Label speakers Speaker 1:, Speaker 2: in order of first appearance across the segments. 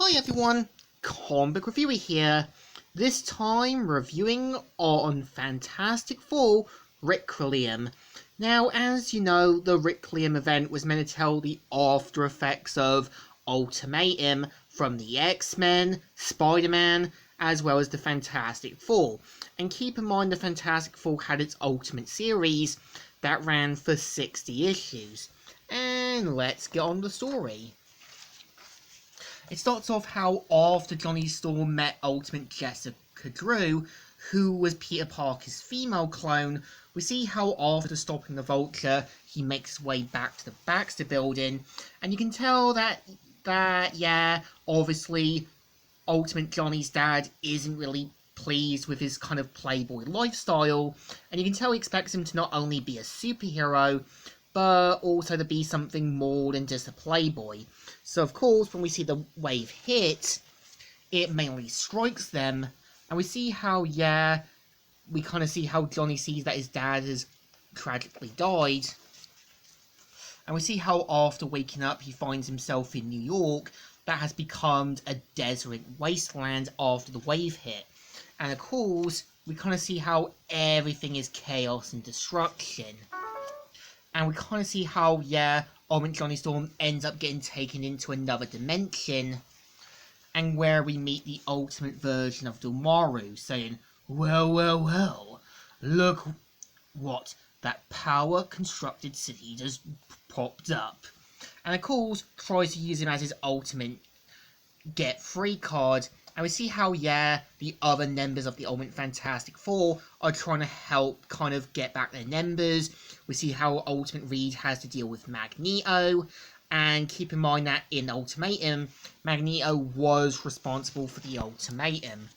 Speaker 1: Hi everyone, Comic Reviewer here, this time reviewing on Fantastic Four Requiem. Now, as you know, the Requiem event was meant to tell the after effects of Ultimatum from the X-Men, Spider-Man, as well as the Fantastic Four. And keep in mind the Fantastic Four had its Ultimate series that ran for 60 issues. And let's get on the story. It starts off how after Johnny Storm met Ultimate Jessica Drew, who was Peter Parker's female clone, we see how after stopping the Vulture, he makes his way back to the Baxter building, and you can tell that obviously Ultimate Johnny's dad isn't really pleased with his kind of playboy lifestyle, and you can tell he expects him to not only be a superhero, but also to be something more than just a playboy. So of course, when we see the wave hit, it mainly strikes them, and we see how, we kind of see how Johnny sees that his dad has tragically died, and we see how after waking up he finds himself in New York that has become a desert wasteland after the wave hit. And of course, we kind of see how everything is chaos and destruction. And we kind of see how, Ultimate Johnny Storm ends up getting taken into another dimension, and where we meet the ultimate version of Dormammu, saying, well, look what that power-constructed city just popped up. And of course, tries to use him as his ultimate get-free card, and we see how, the other members of the Ultimate Fantastic Four are trying to help kind of get back their numbers. We see how Ultimate Reed has to deal with Magneto, and keep in mind that in Ultimatum, Magneto was responsible for the Ultimatum.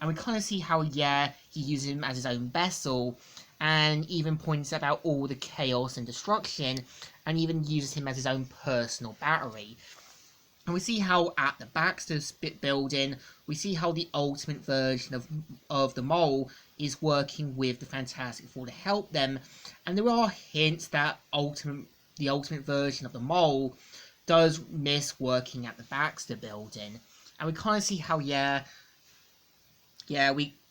Speaker 1: And we kind of see how, he uses him as his own vessel, and even points about all the chaos and destruction, and even uses him as his own personal battery. And we see how at the Baxter building, we see how the ultimate version of the Mole is working with the Fantastic Four to help them. And there are hints that the ultimate version of the Mole does miss working at the Baxter building. And we kind of see how, we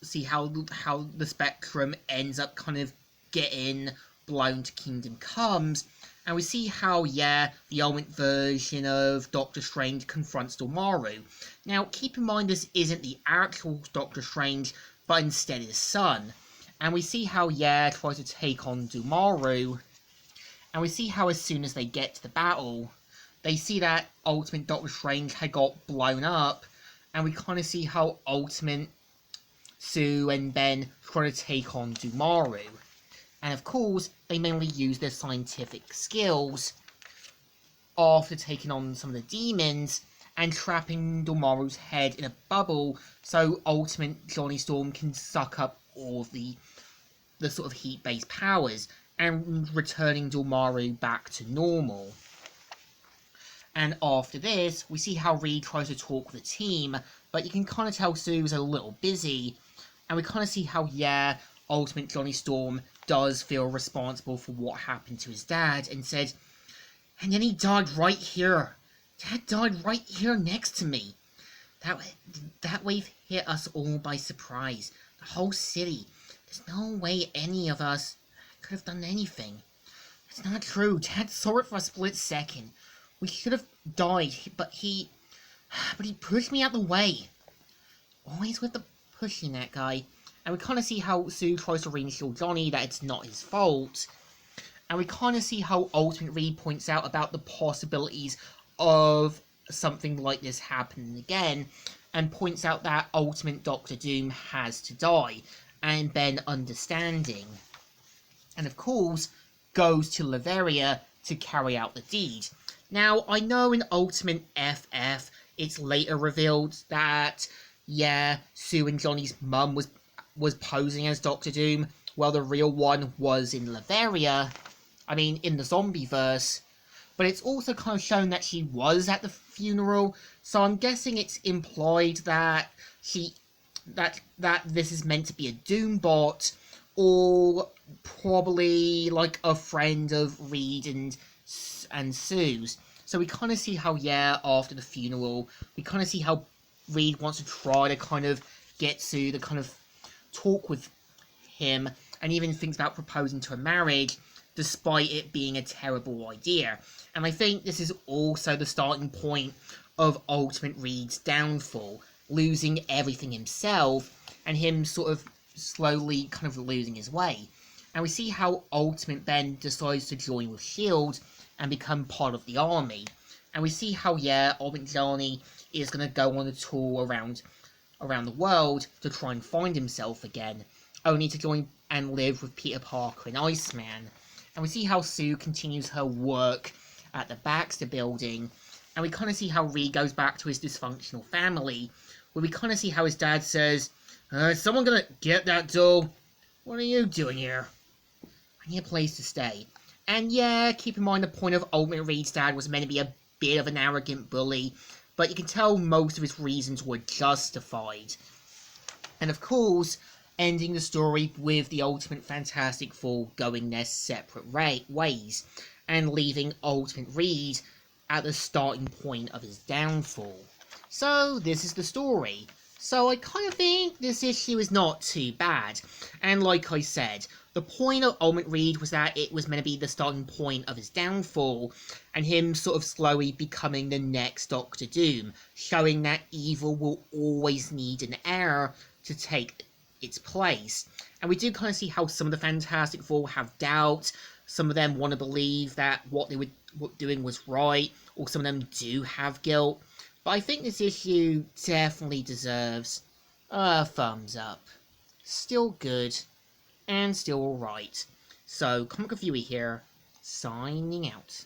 Speaker 1: see how the Spectrum ends up kind of getting blown to Kingdom Comes. And we see how, the ultimate version of Doctor Strange confronts Dormammu. Now, keep in mind this isn't the actual Doctor Strange, but instead his son. And we see how, tries to take on Dormammu. And we see how as soon as they get to the battle, they see that Ultimate Doctor Strange had got blown up. And we kind of see how Ultimate Sue and Ben try to take on Dormammu. And of course, they mainly use their scientific skills after taking on some of the demons and trapping Dormammu's head in a bubble so Ultimate Johnny Storm can suck up all of the sort of heat-based powers and returning Dormammu back to normal. And after this, we see how Reed tries to talk with the team, but you can kind of tell Sue's a little busy, and we kind of see how, Ultimate Johnny Storm does feel responsible for what happened to his dad, and said, and then he died right here. Dad died right here next to me. That wave hit us all by surprise. The whole city. There's no way any of us could have done anything. It's not true. Dad saw it for a split second. We should have died, but he pushed me out the way. Always with the pushing, that guy. And we kind of see how Sue tries to reassure Johnny that it's not his fault. And we kind of see how Ultimate Reed points out about the possibilities of something like this happening again. And points out that Ultimate Doctor Doom has to die. And Ben understanding. And of course, goes to Latveria to carry out the deed. Now, I know in Ultimate FF, it's later revealed that, Sue and Johnny's mum was posing as Doctor Doom, while the real one was in Latveria, in the zombie-verse. But it's also kind of shown that she was at the funeral, so I'm guessing it's implied that that this is meant to be a Doom bot, or probably like a friend of Reed and Sue's. So we kind of see how, yeah, after the funeral, we kind of see how Reed wants to try to kind of get Sue to kind of talk with him, and even thinks about proposing to a marriage, despite it being a terrible idea. And I think this is also the starting point of Ultimate Reed's downfall, losing everything himself, and him sort of slowly kind of losing his way. And we see how Ultimate then decides to join with S.H.I.E.L.D. and become part of the army. And we see how, yeah, Ultimate Johnny is going to go on a tour around the world to try and find himself again, only to join and live with Peter Parker and Iceman. And we see how Sue continues her work at the Baxter building, and we kind of see how Reed goes back to his dysfunctional family, where we kind of see how his dad says, is someone gonna get that doll? What are you doing here? I need a place to stay. And yeah, keep in mind the point of Ultimate Reed's dad was meant to be a bit of an arrogant bully, but you can tell most of his reasons were justified. And of course, ending the story with the Ultimate Fantastic Four going their separate ways, and leaving Ultimate Reed at the starting point of his downfall. So this is the story. So I kind of think this issue is not too bad. And like I said, the point of Ultimate Reed was that it was meant to be the starting point of his downfall, and him sort of slowly becoming the next Doctor Doom, showing that evil will always need an heir to take its place. And we do kind of see how some of the Fantastic Four have doubt, some of them want to believe that what they were doing was right, or some of them do have guilt. But I think this issue definitely deserves a thumbs up. Still good, and still alright. So, Comic Reviewer here, signing out.